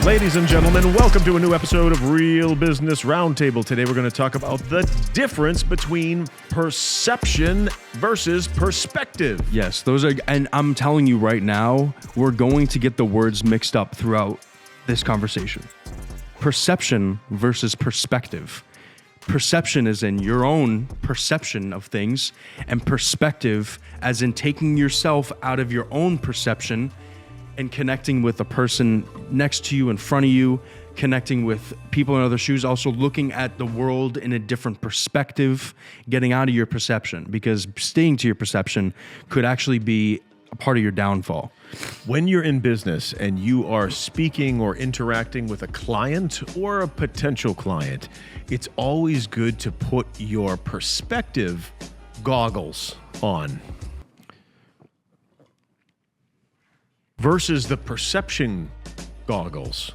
Ladies and gentlemen, welcome to a new episode of Real Business Roundtable. Today we're going to talk about the difference between perception versus perspective. Yes, those are, and I'm telling you right now, we're going to get the words mixed up throughout this conversation. Perception versus perspective. Perception is in your own perception of things, and perspective as in taking yourself out of your own perception and connecting with the person next to you, in front of you, connecting with people in other shoes, also looking at the world in a different perspective, getting out of your perception, because staying to your perception could actually be a part of your downfall. When you're in business and you are speaking or interacting with a client or a potential client, it's always good to put your perspective goggles on versus the perception goggles.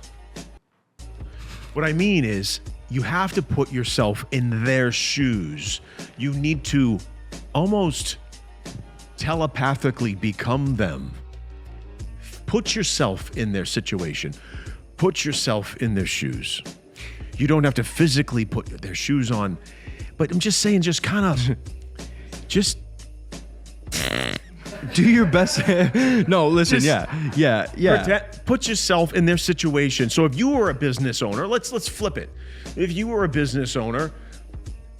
What I mean is you have to put yourself in their shoes. You need to almost telepathically become them. Put yourself in their situation. Put yourself in their shoes. You don't have to physically put their shoes on, but I'm just saying, just kind of, just do your best. No, listen, yeah. Put yourself in their situation. So if you were a business owner, let's flip it. If you were a business owner,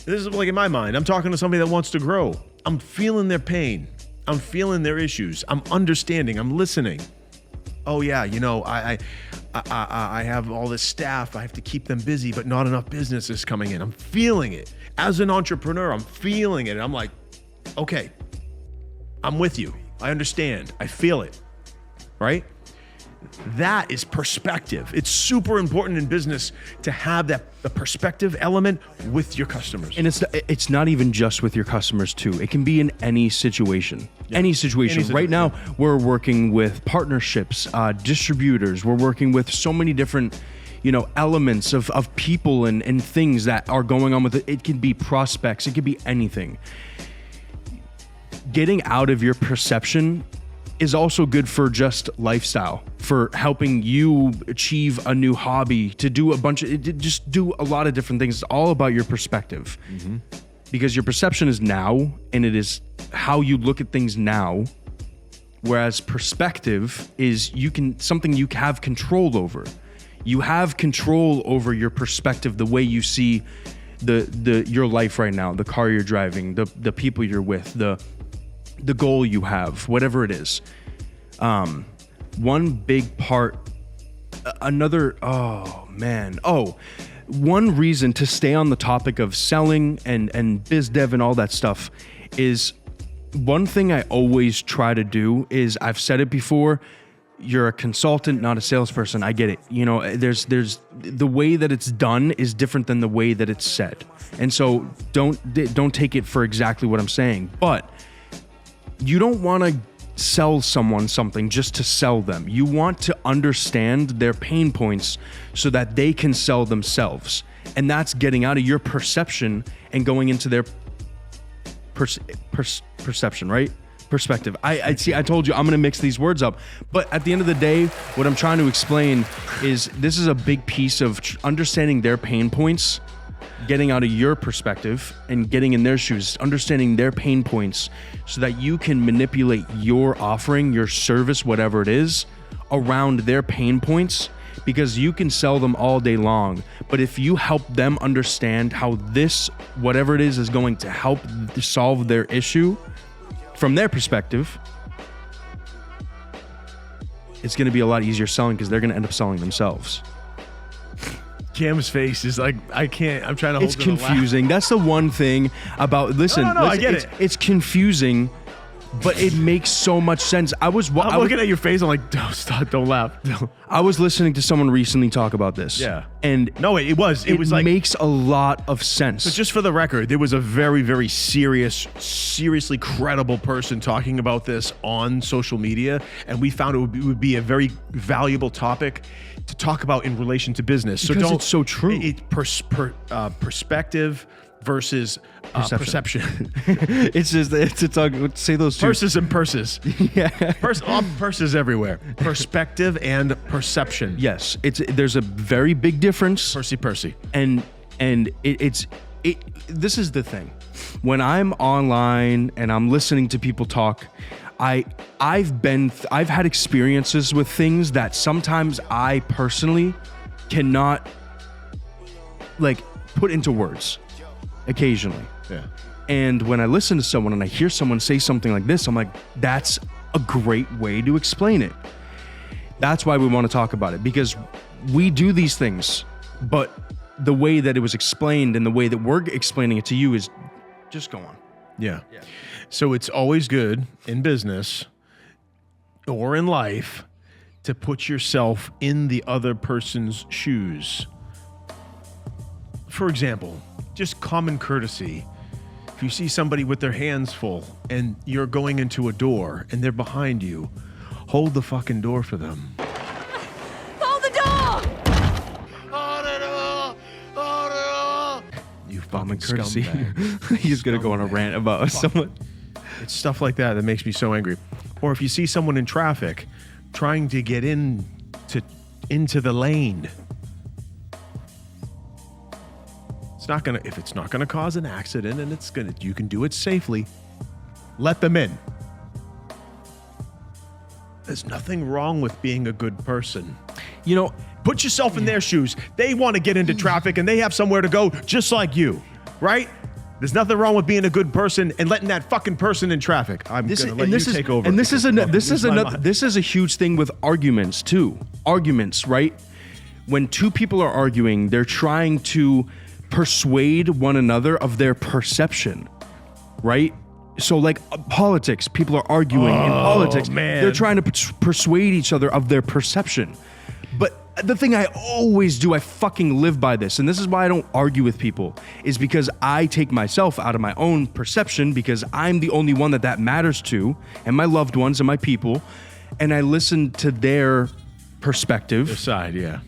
this is like in my mind, I'm talking to somebody that wants to grow. I'm feeling their pain. I'm feeling their issues. I'm understanding. I'm listening. Oh yeah, you know, I have all this staff. I have to keep them busy, but not enough business is coming in. I'm feeling it. As an entrepreneur, I'm feeling it. And I'm like, okay, I'm with you. I understand. I feel it, right? That is perspective. It's super important in business to have the perspective element with your customers. And it's not even just with your customers too. It can be in any situation. Yeah. Any situation. Right now, we're working with partnerships, distributors. We're working with so many different, elements of people and things that are going on with it. It can be prospects. It could be anything. Getting out of your perception is also good for just lifestyle, for helping you achieve a new hobby, to do just do a lot of different things. It's all about your perspective. Mm-hmm. Because your perception is now, and it is how you look at things now. Whereas perspective is something you have control over. You have control over your perspective, the way you see your life right now, the car you're driving, the people you're with, the goal you have, whatever it is. One big part, one reason to stay on the topic of selling and biz dev and all that stuff is, one thing I always try to do is, I've said it before, you're a consultant, not a salesperson. I get it. There's the way that it's done is different than the way that it's said. And so don't take it for exactly what I'm saying, but you don't want to sell someone something just to sell them. You want to understand their pain points so that they can sell themselves. And that's getting out of your perception and going into their perception, right? Perspective. I told you I'm going to mix these words up. But at the end of the day, what I'm trying to explain is this is a big piece of understanding their pain points, getting out of your perspective and getting in their shoes, understanding their pain points so that you can manipulate your offering, your service, whatever it is, around their pain points, because you can sell them all day long. But if you help them understand how this, whatever it is going to help solve their issue from their perspective, it's going to be a lot easier selling, because they're going to end up selling themselves. Cam's face is like, I'm trying to hold it. It's confusing. That's the one thing about, listen, I get it. It's confusing, but it makes so much sense. I'm looking at your face. I'm like, don't stop, don't laugh. I was listening to someone recently talk about this. Yeah. And it was like, makes a lot of sense. But just for the record, there was a very, very seriously credible person talking about this on social media, and we found it would be a very valuable topic to talk about in relation to business. Because it's so true. Perspective, versus perception. It's just say those two. Purses and purses. Yeah. Purses everywhere. Perspective and perception. Yes, there's a very big difference. Percy. And this is the thing. When I'm online and I'm listening to people talk, I've had experiences with things that sometimes I personally cannot like put into words occasionally. Yeah. And when I listen to someone and I hear someone say something like this, I'm like, that's a great way to explain it. That's why we want to talk about it, because we do these things, but the way that it was explained and the way that we're explaining it to you is just go on. Yeah. So it's always good in business or in life to put yourself in the other person's shoes. For example, just common courtesy. If you see somebody with their hands full and you're going into a door and they're behind you, hold the fucking door for them. Hold the door! You Common fucking courtesy. scumbag. He's gonna go on a rant about someone. It's stuff like that that makes me so angry. Or if you see someone in traffic trying to get into the lane, if it's not gonna cause an accident and you can do it safely, let them in. There's nothing wrong with being a good person. You know, Put yourself in their shoes. They want to get into traffic and they have somewhere to go just like you, right? There's nothing wrong with being a good person and letting that fucking person in traffic. I'm going to let you take over. And this is a huge thing with arguments too. Arguments, right? When two people are arguing, they're trying to persuade one another of their perception, right? So like politics, people are arguing in politics. Man. They're trying to persuade each other of their perception. But the thing I always do, I fucking live by this, and this is why I don't argue with people, is because I take myself out of my own perception, because I'm the only one that matters to, and my loved ones and my people, and I listen to their perspective. Their side, yeah.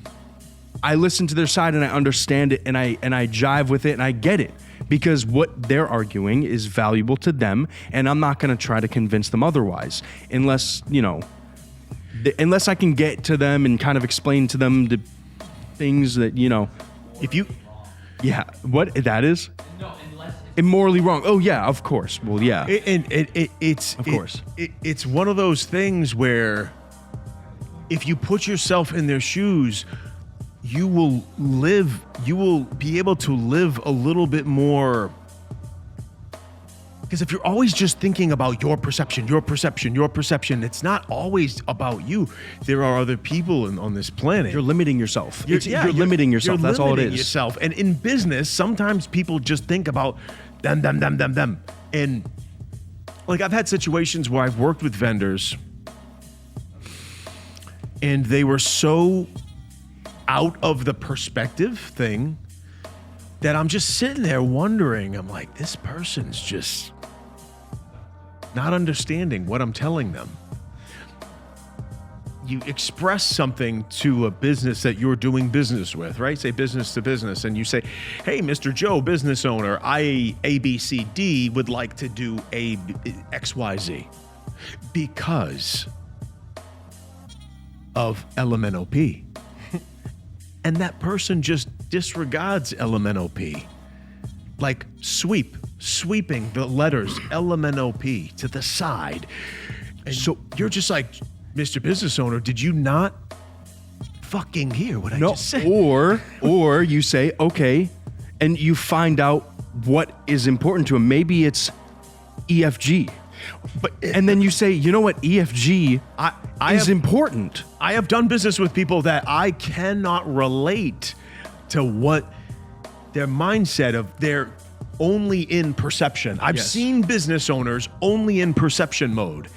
I listen to their side and I understand it, and I jive with it and I get it, because what they're arguing is valuable to them, and I'm not going to try to convince them otherwise, unless I can get to them and kind of explain to them the things that, what that is? No, unless Immorally wrong. Oh yeah, of course. Well, yeah. It's one of those things where if you put yourself in their shoes, you will be able to live a little bit more. Because if you're always just thinking about your perception, it's not always about you. There are other people on this planet. You're limiting yourself. You're limiting yourself. You're That's all it limiting is. yourself. And in business, sometimes people just think about them. And like I've had situations where I've worked with vendors and they were so out of the perspective thing that I'm just sitting there wondering, I'm like, this person's just not understanding what I'm telling them. You express something to a business that you're doing business with, right? Say business to business, and you say, hey, Mr. Joe, business owner, I, ABCD, would like to do XYZ because of LMNOP. And that person just disregards LMNOP. Like sweeping the letters LMNOP to the side. And so you're just like, Mr. Business Owner, did you not fucking hear what I just said? Or you say, okay, and you find out what is important to him. Maybe it's EFG. And then you say, you know what, EFG is important. I have done business with people that I cannot relate to what their mindset of they're only in perception. I've seen business owners only in perception mode.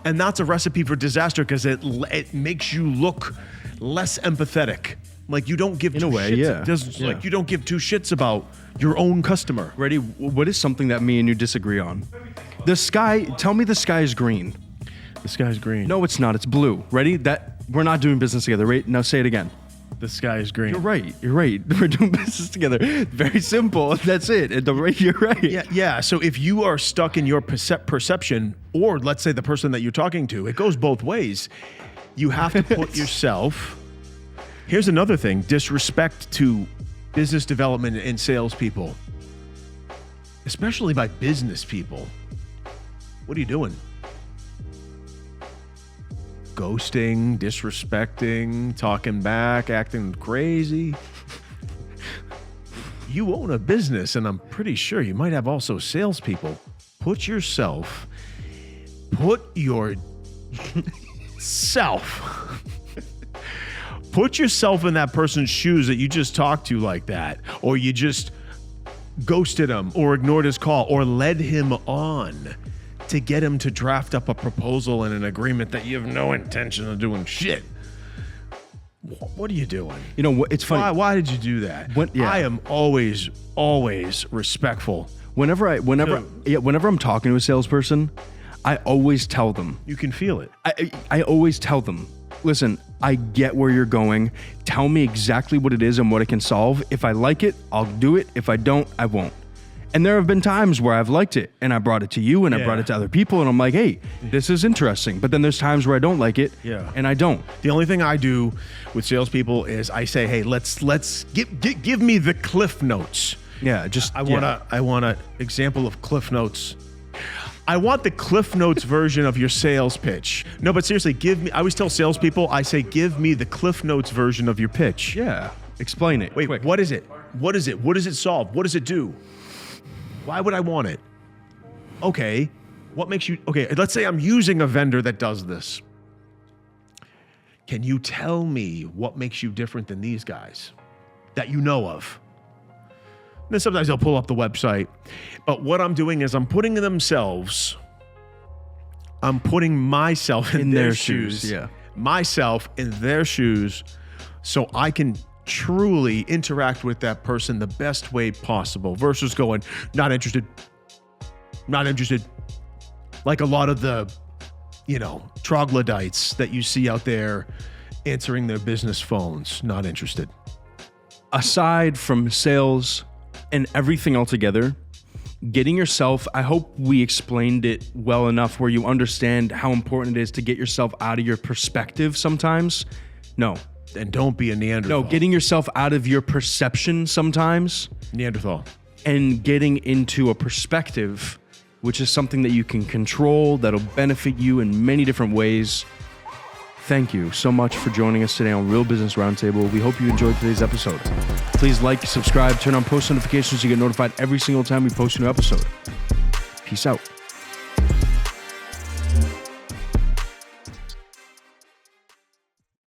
And that's a recipe for disaster because it makes you look less empathetic. Like you don't give two shits. Like you don't give two shits about your own customer. Ready? What is something that me and you disagree on? The sky, tell me the sky is green. The sky's green. No, it's not. It's blue. Ready? That we're not doing business together. Right? Now say it again. The sky is green. You're right. We're doing business together. Very simple. That's it. You're right. Yeah. So if you are stuck in your perception, or let's say the person that you're talking to, it goes both ways. You have to put yourself. Here's another thing: disrespect to business development and salespeople, especially by business people. What are you doing? Ghosting, disrespecting, talking back, acting crazy. You own a business, and I'm pretty sure you might have also salespeople. Put yourself in that person's shoes that you just talked to like that, or you just ghosted him, or ignored his call, or led him on to get him to draft up a proposal and an agreement that you have no intention of doing shit. What are you doing? You know, it's funny. Why did you do that? I am always respectful. Whenever I'm talking to a salesperson, I always tell them. You can feel it. I always tell them, listen, I get where you're going. Tell me exactly what it is and what it can solve. If I like it, I'll do it. If I don't, I won't. And there have been times where I've liked it and I brought it to you and I brought it to other people and I'm like, hey, this is interesting. But then there's times where I don't like it and I don't. The only thing I do with salespeople is I say, hey, let's give me the Cliff Notes. Yeah, just I want an example of Cliff Notes. I want the Cliff Notes version of your sales pitch. No, but seriously, I always tell salespeople, I say, give me the Cliff Notes version of your pitch. Yeah, explain it. Wait, quick. What is it? What is it? What does it solve? What does it do? Why would I want it? Okay, let's say I'm using a vendor that does this. Can you tell me what makes you different than these guys that you know of? And then sometimes they'll pull up the website. But what I'm doing is I'm putting myself in their shoes. Yeah. Myself in their shoes so I can truly interact with that person the best way possible versus going, not interested. Like a lot of the, troglodytes that you see out there answering their business phones, not interested. Aside from sales and everything altogether, getting yourself, I hope we explained it well enough where you understand how important it is to get yourself out of your perspective sometimes. No. And don't be a Neanderthal. No, getting yourself out of your perception sometimes. Neanderthal. And getting into a perspective, which is something that you can control, that'll benefit you in many different ways. Thank you so much for joining us today on Real Business Roundtable. We hope you enjoyed today's episode. Please like, subscribe, turn on post notifications so you get notified every single time we post a new episode. Peace out.